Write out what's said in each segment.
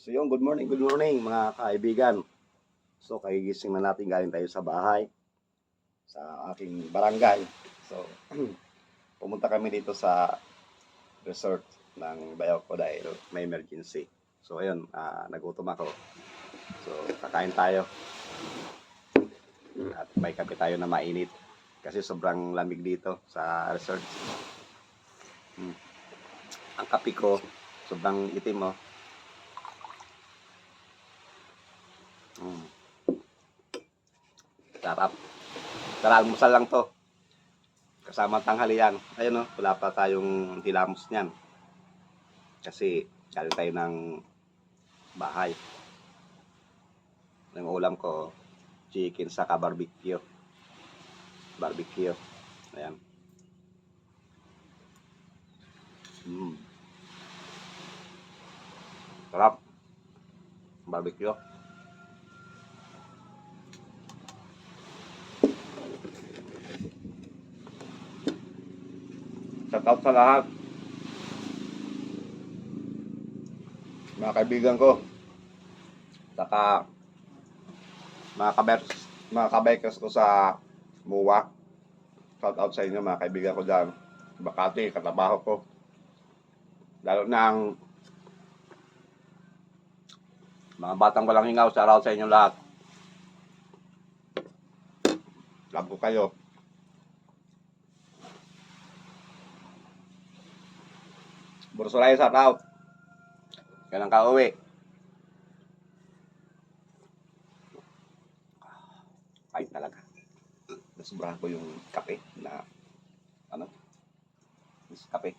So yun, good morning mga kaibigan. So kagigising na natin, galing tayo sa bahay, sa aking barangay. So pumunta kami dito sa resort ng bayaw ko dahil may emergency. So ayun, nagutom ako. So kakain tayo at may kape tayo na mainit kasi sobrang lamig dito sa resort. Ang kape ko sobrang itim, oh. Sarap. Tara, almusal lang to. Kasama tanghalian. Ayun, no, wala pa tayong hilamos niyan. Kasi galing tayo ng bahay. Ang ulam ko, chicken saka barbecue. Barbecue. Ayan. Sarap. Barbecue. Shout out sa lahat. Mga kaibigan ko. Saka mga kabikers ko sa MUA. Shout out sa inyo mga kaibigan ko dyan. Bakati, katabaho ko. Lalo na ang mga batang walang hingaw, shout out sa inyo lahat. Love ko kayo. Bursulay, shout out. Kailan ka uwi? Ay talaga. Nasubrahan ko yung kape na kape.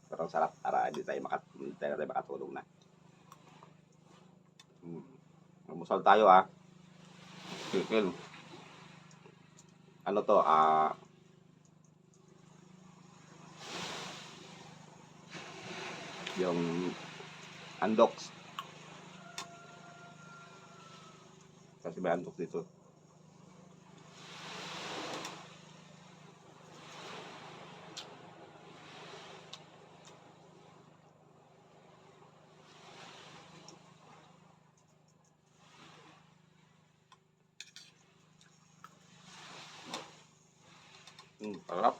Pero ang sarap para hindi tayo makatulog na. Mamusal tayo, chicken. Ano to, yung andoks. Kasi may andoks dito. Sarap.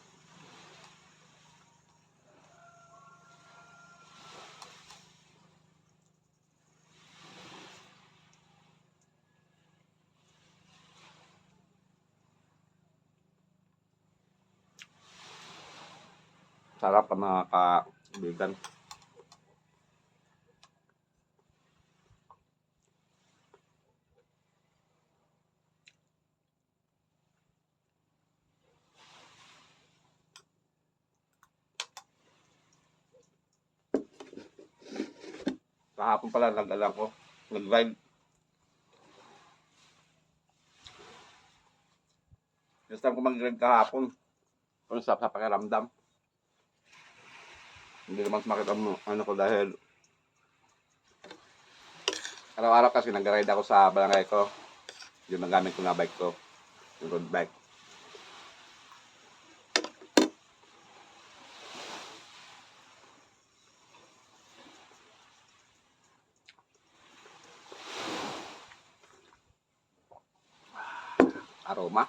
Sarap ang mga kaibigan. Kahapon pala nag-drive. First time ko mag-drive kahapon. Kung sa pakiramdam. Hindi naman sumakit ang ano ko dahil araw-araw kasi nag-ride ako sa barangay ko. Yung nagamit ko na bike ko. Yung road bike. Aroma.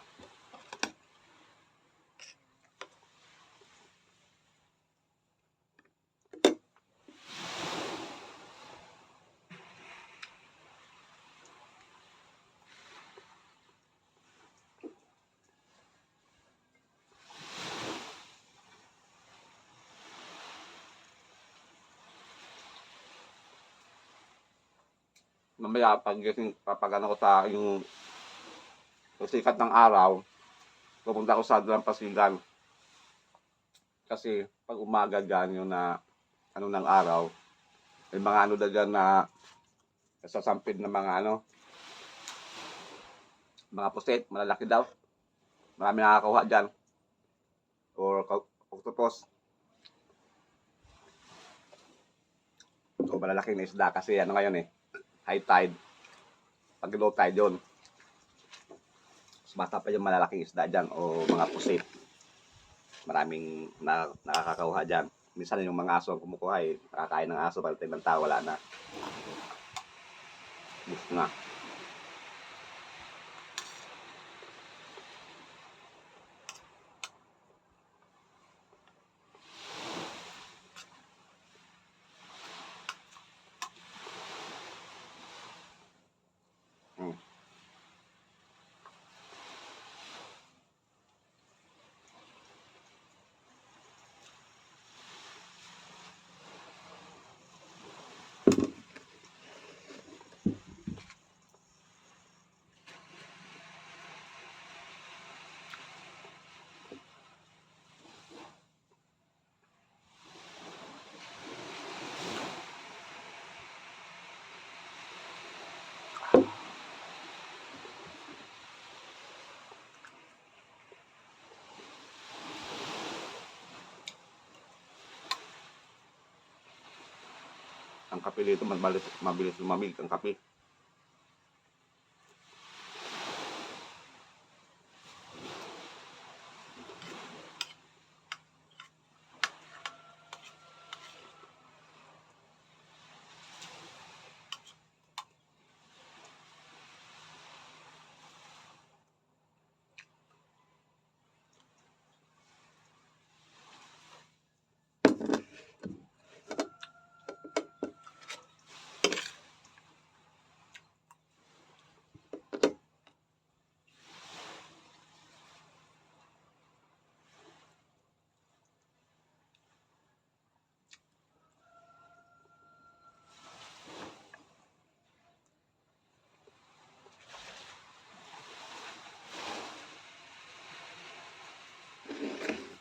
Mamaya papagano ko sa yung sikat ng araw, pupunta ako sa Dalampasigan. Kasi pag umaga dyan yung ng araw, may mga dyan na sasampid na mga pusit, malalaki daw. Marami nakakakuha dyan. Or octopus. So malalaki na isda kasi ngayon high tide. Pag low tide yun, basta pa yung malalaking isda dyan o mga pusit. Maraming nakakakuha dyan. minsan yung mga aso ang kumukuha eh, nakakain ng aso, pagdating ng tao, wala na. Gusto na. Mm. Ang kape dito, mabilis lumamig ang kape.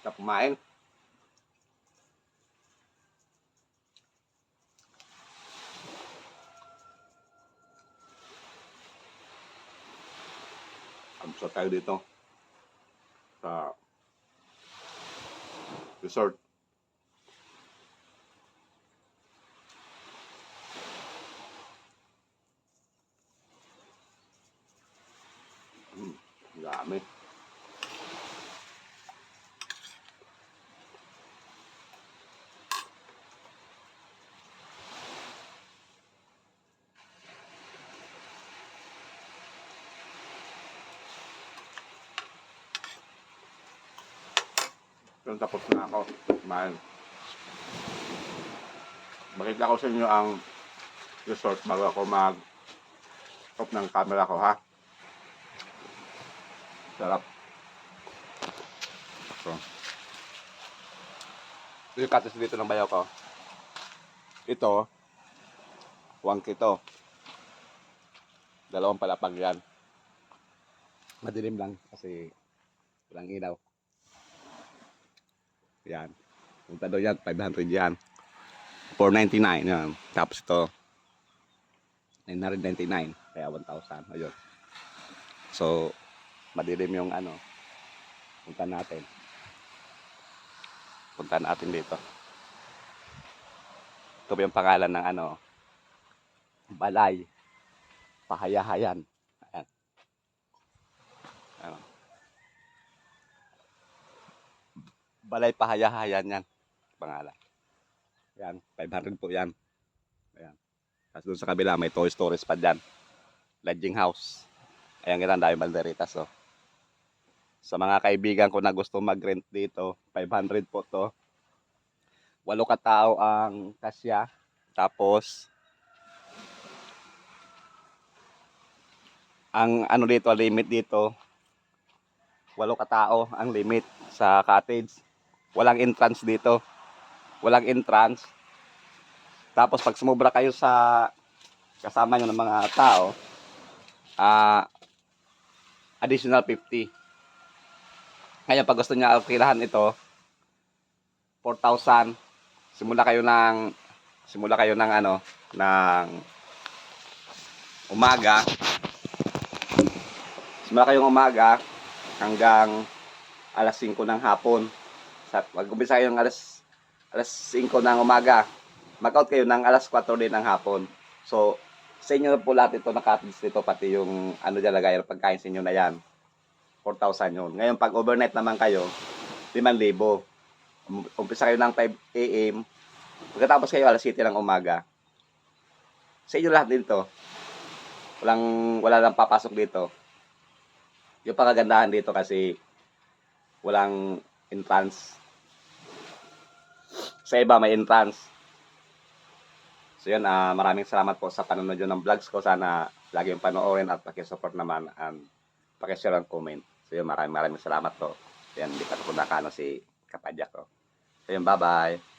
Tapos kumain. Absa tayo dito sa resort. Dami. Pero tapos na ako kumain. Bakit ako sa inyo ang resort bago ako mag-off ng camera ko, ha? Sarap. So, yung katis dito ng bayaw ko. Ito, wangki to. Dalawang palapag yan. Madilim lang kasi walang ilaw. Yan. Punta daw yan, 500 yan. 499 yan. Tapos ito, 999. Kaya 1,000. Ayun. So, madilim yung ano. Punta natin. Punta natin dito. Ito yung pangalan ng ano. Balay. Pahayahayan. Ayan. Ano. Balay Pahayahayan yan. Pangalan. Yan. 500 po yan. Ayan. Tapos doon sa kabila may Toy Story pa dyan. Lodging house. Ayan, ganyan dahil banderitas. So. Sa mga kaibigan ko na gusto mag-rent dito, 500 po to. 8 katao ang kasya. Tapos, ang ano dito, limit dito, 8 katao ang limit sa cottage. Walang entrance dito. Walang entrance. Tapos, pag sumubra kayo sa kasama nyo ng mga tao, additional 50. Ngayon, pag gusto niya alkilahan ito, 4,000. Simula kayo ng ano, ng umaga. Simula kayong umaga hanggang alas 5 ng hapon. Mag-umpisa kayo ng alas 5 ng umaga. Mag-out kayo ng alas 4 din ng hapon. So, sa inyo po lahat ito, nakatis dito, pati yung ano dyan lagay, pagkain sa inyo na yan. 4,000 yun. Ngayon, pag overnight naman kayo, 5,000. Umpisa kayo ng 5 AM. Pagkatapos kayo alas 7 ng umaga. Sa inyo lahat dito. Wala nang papasok dito. Yung pakagandahan dito kasi walang entrance. Sa iba may entrance. So yun, maraming salamat po sa panonood ng vlogs ko. Sana lagi yung panoorin at pakisupport naman and pakishare ang comment. So yun, maraming salamat po. Yan, hindi pa ako nakano si Kapadyak ko. So yun, bye-bye.